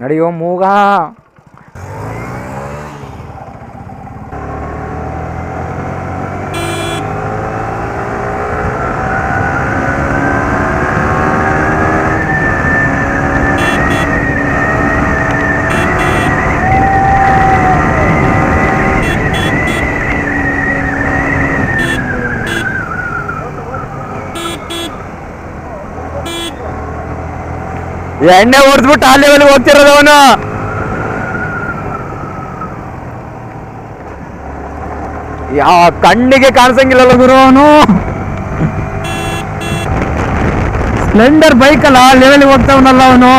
ನಡೆಯೋ ಮೂಗ. ಎಣ್ಣೆ ಹೊಡೆದ್ಬಿಟ್ಟು ಆ ಲೆವೆಲ್ ಹೋಗ್ತಿರೋದು ಅವನು. ಯಾವ ಕಣ್ಣಿಗೆ ಕಾಣಿಸಂಗಿಲ್ಲಲ್ಲ ಗುರು ಅವನು. ಸ್ಪ್ಲೆಂಡರ್ ಬೈಕಲ್ಲ ಆ ಲೆವೆಲ್ ಹೋಗ್ತಾವನಲ್ಲ ಅವನು.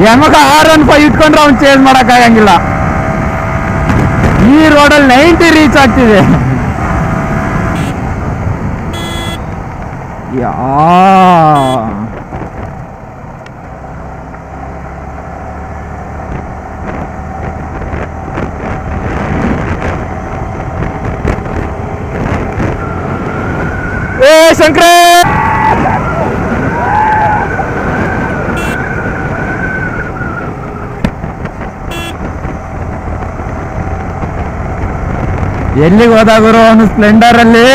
ಯಮಗ R15 ಇಟ್ಕೊಂಡ್ರೆ ಅವ್ನು ಚೇಂಜ್ ಮಾಡೋಕ್ಕಾಗಂಗಿಲ್ಲ. ಈ ರೋಡಲ್ಲಿ 90 ರೀಚ್ ಆಗ್ತಿದೆ. ಶಂಕರ ಎಲ್ಲಿಗೆ ಹೋದಾಗರು ಅವನು ಸ್ಪ್ಲೆಂಡರ್ ಅಲ್ಲಿ.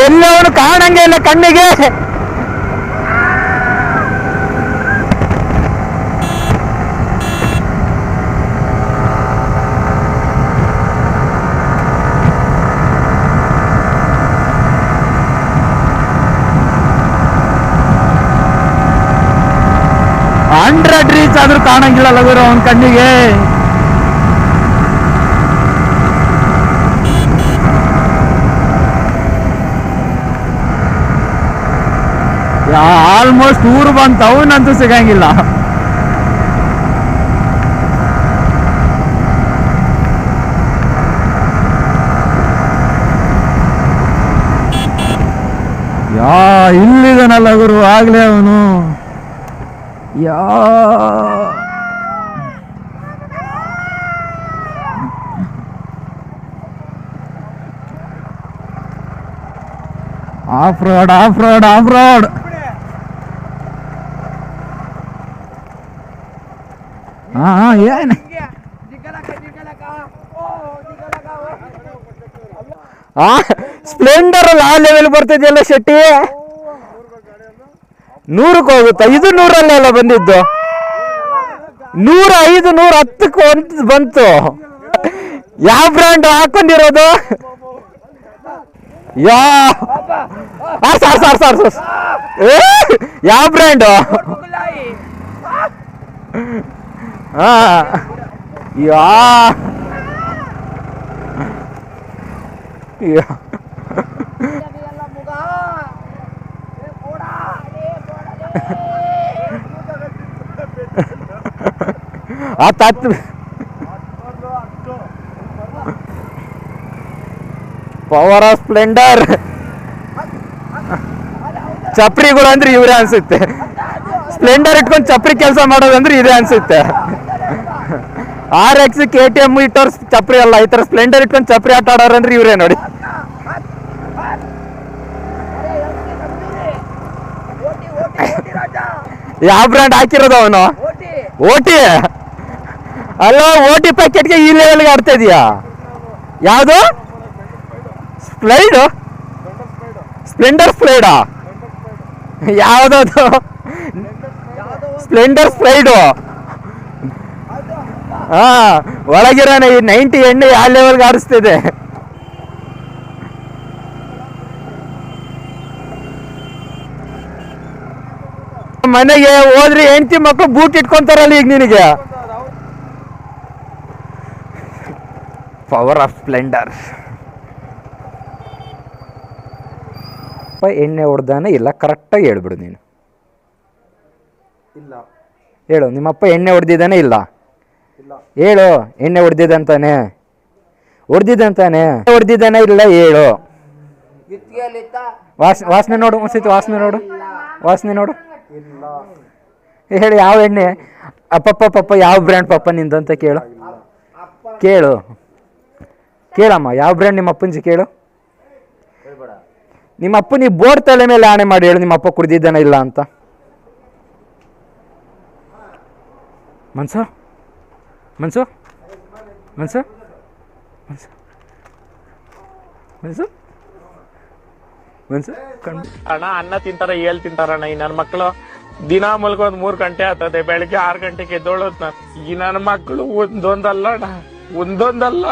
ಎಲ್ಲ ಅವನು ಕಾಣಂಗೆ ಇಲ್ಲ ಕಣ್ಣಿಗೆ. ಹಂಡ್ರೆಡ್ ರೀಚ್ ಆದ್ರೂ ಕಾಣಂಗಿಲ್ಲ ಗುರು ಅವನ ಕಣ್ಣಿಗೆ. ಆಲ್ಮೋಸ್ಟ್ ಊರು ಬಂತ ಅವನಂತೂ ಸಿಗಂಗಿಲ್ಲ. ಇಲ್ಲಿದನಲ್ಲ ಗುರು ಆಗ್ಲೇ ಅವನು. Of road of road of road. ಏನು ಸ್ಪ್ಲೆಂಡರ್ ಅಲ್ಲಿ ಆ ಲೆವೆಲ್ ಬರ್ತಿದ್ಯಲ್ಲ ಶೆಟ್ಟಿ. 100ಕ್ಕೆ ಹೋಗುತ್ತಾ? ಇದು 100 ಅಲ್ಲ ಬಂದಿದ್ದು. 105 110ಕ್ಕೆ ಬಂತು. ಯಾವ ಬ್ರ್ಯಾಂಡ್ ಹಾಕೊಂಡಿರೋದು? ಸರ್ ಯಾವ ಬ್ರ್ಯಾಂಡು? Power of Splendor. ಚಪ್ರಿಗಳು ಅಂದ್ರೆ ಇವ್ರೆ ಅನ್ಸುತ್ತೆ. ಸ್ಪ್ಲೆಂಡರ್ ಇಟ್ಕೊಂಡು ಚಪ್ರಿ ಕೆಲಸ ಮಾಡೋದಂದ್ರೆ ಇದೆ ಅನ್ಸುತ್ತೆ. RX KTM ಇಟ್ಟವ್ರ ಚಪ್ರಿ ಅಲ್ಲ, ಈ ತರ ಸ್ಪ್ಲೆಂಡರ್ ಇಟ್ಕೊಂಡು ಚಪ್ರಿ ಆಟ ಆಡೋರಂದ್ರೆ ಇವ್ರೇ ನೋಡಿ. ಯಾವ ಬ್ರ್ಯಾಂಡ್ ಹಾಕಿರೋದು ಅವನು? ಓಟಿ ಅಲ್ಲ, ಓಟಿ ಪ್ಯಾಕೆಟ್ಗೆ ಈ ಲೆವೆಲ್ಗೆ ಆಡ್ತಾ ಇದೀಯಾ? ಯಾವುದು? ಸ್ಪ್ಲೈಡು? ಸ್ಪ್ಲೆಂಡರ್ ಸ್ಪ್ಲೈಡಾ? ಯಾವ್ದದು? ಸ್ಪ್ಲೆಂಡರ್ ಸ್ಪ್ಲೈಡು. ಒಳಗಿರೋಣ ಈ 90 ಎಣ್ಣೆ ಯಾವ ಲೆವೆಲ್ಗೆ ಆಡಿಸ್ತಿದೆ. ಮನೆಗೆ ಹೋದ್ರೆ ಹೆಂಡತಿ ಮಕ್ಕಳು ಬೂಟ್ ಇಟ್ಕೊಂತಾರಲ್ಲ ಈಗ ನಿನಗೆ. Power of Splendor. ಎಣ್ಣೆ ಹೊಡೆದಾನೆ ಇಲ್ಲ? ಕರೆಕ್ಟಾಗಿ ಹೇಳ್ಬಿಡು ನೀನು. ಇಲ್ಲ ಹೇಳು, ನಿಮ್ಮಪ್ಪ ಎಣ್ಣೆ ಹೊಡೆದಿದ್ದಾನೆ ಇಲ್ಲ? ಹೇಳು, ಎಣ್ಣೆ ಹೊಡೆದಿದ್ದಂತಾನೆ? ಹೊಡೆದಿದ್ದಂತಾನೆ? ಹೊಡೆದಿದ್ದಾನೆ ಇಲ್ಲ ಹೇಳು. ವಾಸನೆ ನೋಡು, ಒಂದ್ಸತಿ ವಾಸನೆ ನೋಡು, ವಾಸನೆ ನೋಡು. ಹೇಳಿ ಯಾವ ಎಣ್ಣೆ? ಅಪ್ಪಪ್ಪ ಪಪ್ಪ ಯಾವ ಬ್ರ್ಯಾಂಡ್ ಪಪ್ಪ ನಿಂದಂತ ಕೇಳು ಕೇಳು ಕೇಳಮ್ಮ, ಯಾವ ಬ್ರ್ಯಾಂಡ್ ನಿಮ್ಮ ಅಪ್ಪಂಜಿ ಕೇಳು. ನಿಮ್ಮ ಅಪ್ಪ ನೀವು ಬೋರ್ಡ್ ತಲೆ ಮೇಲೆ ಆಣೆ ಮಾಡಿ ಹೇಳು ನಿಮ್ಮ ಅಪ್ಪ ಕುಡ್ದಿದ್ದಾನ ಇಲ್ಲ ಅಂತ. ಮನ್ಸು ಮನ್ಸು ಮನ್ಸು ಮನ್ಸು ಮನ್ಸು ಮನ್ಸು ಅಣ್ಣ ಅನ್ನ ತಿಂತಾರ ಏಳ್ ತಿಂತಾರಣ್ಣ. ಈ ನನ್ನ ಮಕ್ಕಳು ದಿನ ಮಲ್ಕೊಂದ್ 3 ಗಂಟೆ ಆಗ್ತದೆ, ಬೆಳಿಗ್ಗೆ 6 ಗಂಟೆಗೆ ಎದ್ದೋಳೋದ್ ನಾನು. ಈ ನನ್ನ ಮಕ್ಕಳು ಒಂದೊಂದಲ್ಲ ಅಣ್ಣ, ಒಂದೊಂದಲ್ಲ.